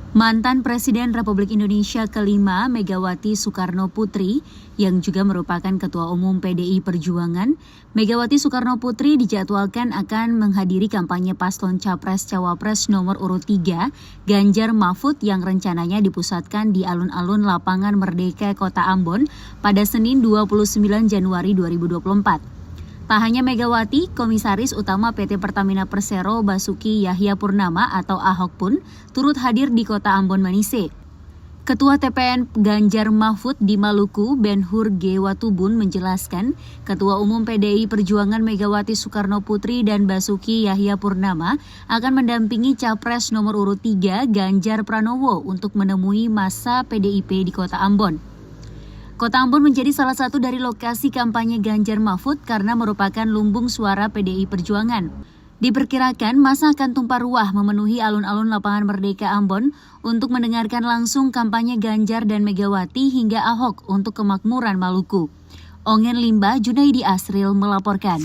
Mantan Presiden Republik Indonesia kelima Megawati Soekarno Putri yang juga merupakan Ketua Umum PDI Perjuangan, Megawati Soekarno Putri dijadwalkan akan menghadiri kampanye paslon Capres-Cawapres nomor urut 3 Ganjar Mahfud yang rencananya dipusatkan di alun-alun Lapangan Merdeka Kota Ambon pada Senin 29 Januari 2024. Tak hanya Megawati, Komisaris Utama PT Pertamina Persero Basuki Cahayapurnama atau Ahok pun turut hadir di Kota Ambon Manise. Ketua TPN Ganjar Mahfud di Maluku, Ben-Hur G. Watubun menjelaskan, Ketua Umum PDI Perjuangan Megawati Soekarno Putri dan Basuki Cahayapurnama akan mendampingi Capres nomor urut 3 Ganjar Pranowo untuk menemui massa PDIP di Kota Ambon. Kota Ambon menjadi salah satu dari lokasi kampanye Ganjar Mahfud karena merupakan lumbung suara PDI Perjuangan. Diperkirakan massa akan tumpah ruah memenuhi alun-alun Lapangan Merdeka Ambon untuk mendengarkan langsung kampanye Ganjar dan Megawati hingga Ahok untuk kemakmuran Maluku. Ongen Limba, Junaidi Asril melaporkan.